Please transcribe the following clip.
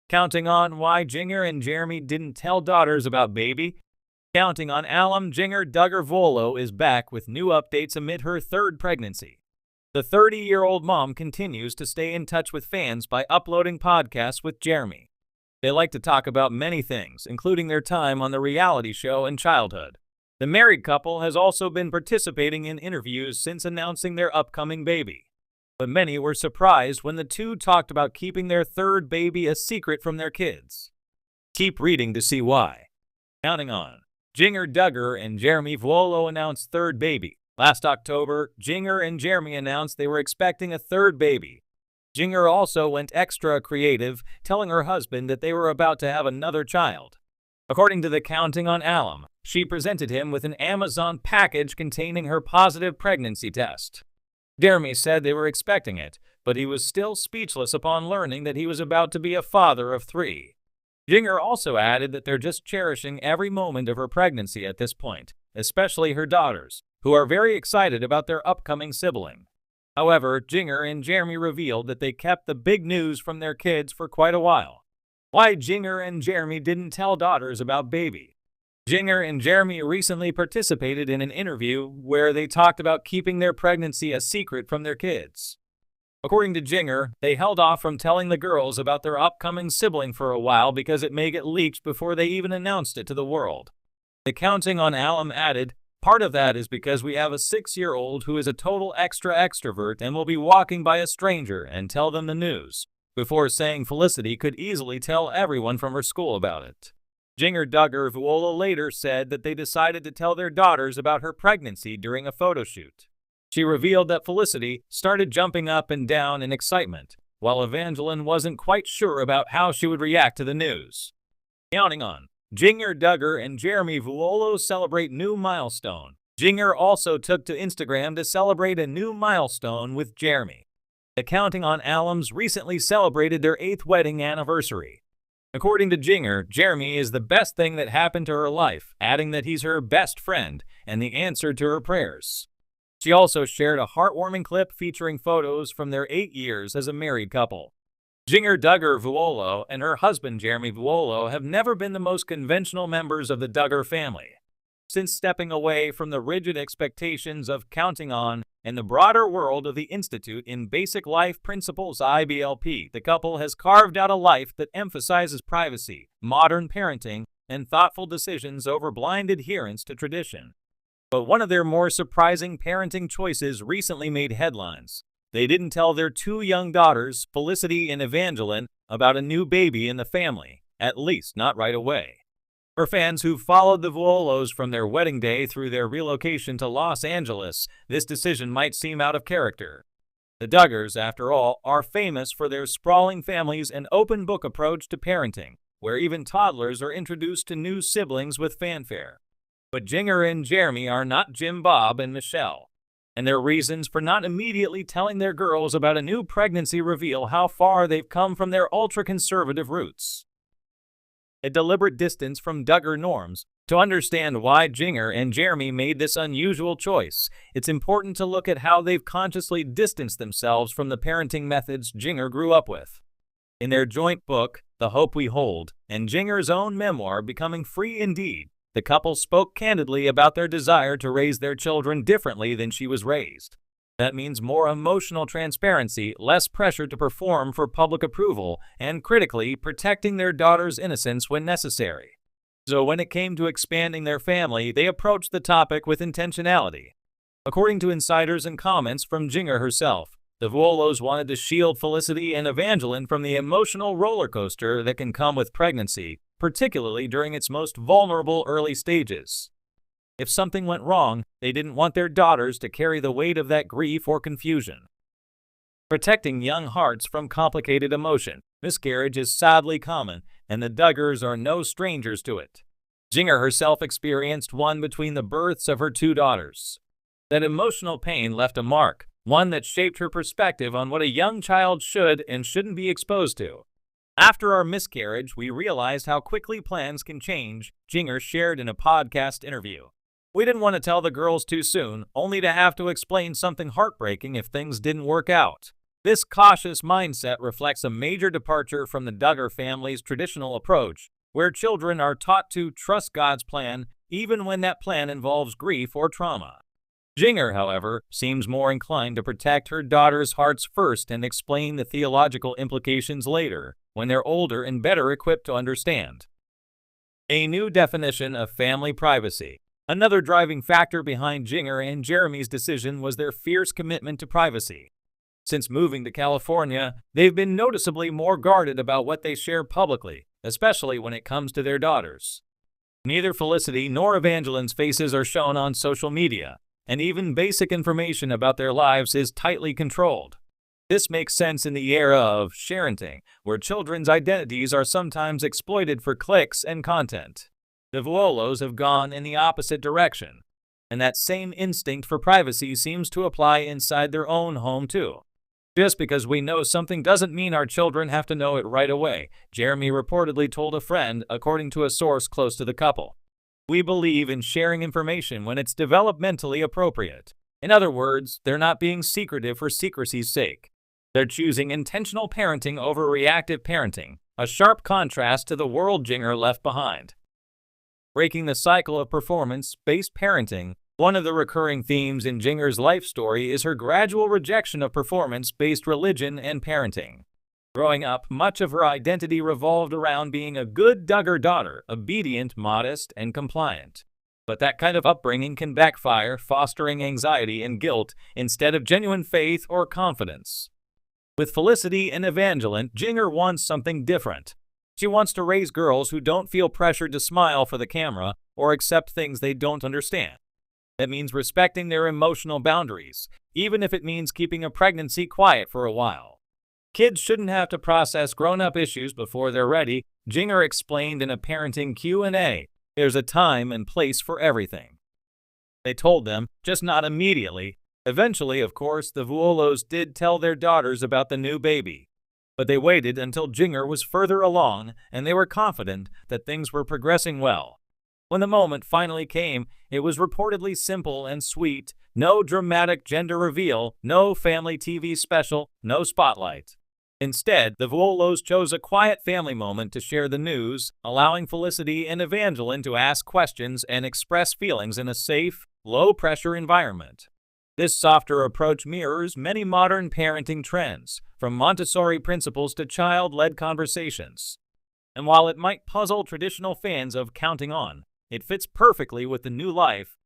Counting on why Jinger and Jeremy didn't tell daughters about baby. Counting on alum Jinger Duggar Volo is back with new updates amid her third pregnancy. The 30-year-old mom continues to stay in touch with fans by uploading podcasts with Jeremy. They like to talk about many things, including their time on the reality show and childhood. The married couple has also been participating in interviews since announcing their upcoming baby. But many were surprised when the two talked about keeping their third baby a secret from their kids. Keep reading to see why. Counting on. Jinger Duggar and Jeremy Vuolo announced third baby. Last October, Jinger and Jeremy announced they were expecting a third baby. Jinger also went extra creative, telling her husband that they were about to have another child. According to the Counting on alum, she presented him with an Amazon package containing her positive pregnancy test. Jeremy said they were expecting it, but he was still speechless upon learning that he was about to be a father of 3. Jinger also added that they're just cherishing every moment of her pregnancy at this point, especially her daughters, who are very excited about their upcoming sibling. However, Jinger and Jeremy revealed that they kept the big news from their kids for quite a while. Why Jinger and Jeremy didn't tell daughters about baby. Jinger and Jeremy recently participated in an interview where they talked about keeping their pregnancy a secret from their kids. According to Jinger, they held off from telling the girls about their upcoming sibling for a while because it may get leaked before they even announced it to the world. The Counting on alum added, "Part of that is because we have a 6-year-old who is a total extrovert and will be walking by a stranger and tell them the news," before saying Felicity could easily tell everyone from her school about it. Jinger Duggar Vuolo later said that they decided to tell their daughters about her pregnancy during a photo shoot. She revealed that Felicity started jumping up and down in excitement, while Evangeline wasn't quite sure about how she would react to the news. Counting on. Jinger Duggar and Jeremy Vuolo celebrate new milestone. Jinger also took to Instagram to celebrate a new milestone with Jeremy. The Counting on alums recently celebrated their 8th wedding anniversary. According to Jinger, Jeremy is the best thing that happened to her life, adding that he's her best friend and the answer to her prayers. She also shared a heartwarming clip featuring photos from their 8 years as a married couple. Jinger Duggar Vuolo and her husband Jeremy Vuolo have never been the most conventional members of the Duggar family. Since stepping away from the rigid expectations of Counting on and the broader world of the Institute in Basic Life Principles IBLP, the couple has carved out a life that emphasizes privacy, modern parenting, and thoughtful decisions over blind adherence to tradition. But one of their more surprising parenting choices recently made headlines. They didn't tell their 2 young daughters, Felicity and Evangeline, about a new baby in the family, at least not right away. For fans who followed the Vuolos from their wedding day through their relocation to Los Angeles, this decision might seem out of character. The Duggars, after all, are famous for their sprawling families and open book approach to parenting, where even toddlers are introduced to new siblings with fanfare. But Jinger and Jeremy are not Jim, Bob, and Michelle, and their reasons for not immediately telling their girls about a new pregnancy reveal how far they've come from their ultra-conservative roots. A deliberate distance from Duggar norms. To understand why Jinger and Jeremy made this unusual choice, it's important to look at how they've consciously distanced themselves from the parenting methods Jinger grew up with. In their joint book, The Hope We Hold, and Jinger's own memoir, Becoming Free Indeed, the couple spoke candidly about their desire to raise their children differently than she was raised. That means more emotional transparency, less pressure to perform for public approval, and critically, protecting their daughter's innocence when necessary. So when it came to expanding their family, they approached the topic with intentionality. According to insiders and comments from Jinger herself, the Vuolos wanted to shield Felicity and Evangeline from the emotional roller coaster that can come with pregnancy, particularly during its most vulnerable early stages. If something went wrong, they didn't want their daughters to carry the weight of that grief or confusion. Protecting young hearts from complicated emotion. Miscarriage is sadly common, and the Duggars are no strangers to it. Jinger herself experienced one between the births of her 2 daughters. That emotional pain left a mark, one that shaped her perspective on what a young child should and shouldn't be exposed to. After our miscarriage, we realized how quickly plans can change, Jinger shared in a podcast interview. We didn't want to tell the girls too soon, only to have to explain something heartbreaking if things didn't work out. This cautious mindset reflects a major departure from the Duggar family's traditional approach, where children are taught to trust God's plan even when that plan involves grief or trauma. Jinger, however, seems more inclined to protect her daughter's hearts first and explain the theological implications later, when they're older and better equipped to understand. A new definition of family privacy. Another driving factor behind Jinger and Jeremy's decision was their fierce commitment to privacy. Since moving to California, they've been noticeably more guarded about what they share publicly, especially when it comes to their daughters. Neither Felicity nor Evangeline's faces are shown on social media, and even basic information about their lives is tightly controlled. This makes sense in the era of sharenting, where children's identities are sometimes exploited for clicks and content. The Vuolos have gone in the opposite direction, and that same instinct for privacy seems to apply inside their own home too. Just because we know something doesn't mean our children have to know it right away, Jeremy reportedly told a friend, according to a source close to the couple. We believe in sharing information when it's developmentally appropriate. In other words, they're not being secretive for secrecy's sake. They're choosing intentional parenting over reactive parenting, a sharp contrast to the world Jinger left behind. Breaking the cycle of performance-based parenting. One of the recurring themes in Jinger's life story is her gradual rejection of performance-based religion and parenting. Growing up, much of her identity revolved around being a good Duggar daughter, obedient, modest, and compliant. But that kind of upbringing can backfire, fostering anxiety and guilt instead of genuine faith or confidence. With Felicity and Evangeline, Jinger wants something different. She wants to raise girls who don't feel pressured to smile for the camera or accept things they don't understand. That means respecting their emotional boundaries, even if it means keeping a pregnancy quiet for a while. Kids shouldn't have to process grown-up issues before they're ready, Jinger explained in a parenting Q&A. There's a time and place for everything. They told them, just not immediately. Eventually, of course, the Vuolos did tell their daughters about the new baby. But they waited until Jinger was further along, and they were confident that things were progressing well. When the moment finally came, it was reportedly simple and sweet. No dramatic gender reveal, no family TV special, no spotlight. Instead, the Vuolos chose a quiet family moment to share the news, allowing Felicity and Evangeline to ask questions and express feelings in a safe, low-pressure environment. This softer approach mirrors many modern parenting trends, from Montessori principles to child-led conversations. And while it might puzzle traditional fans of counting on, it fits perfectly with the new life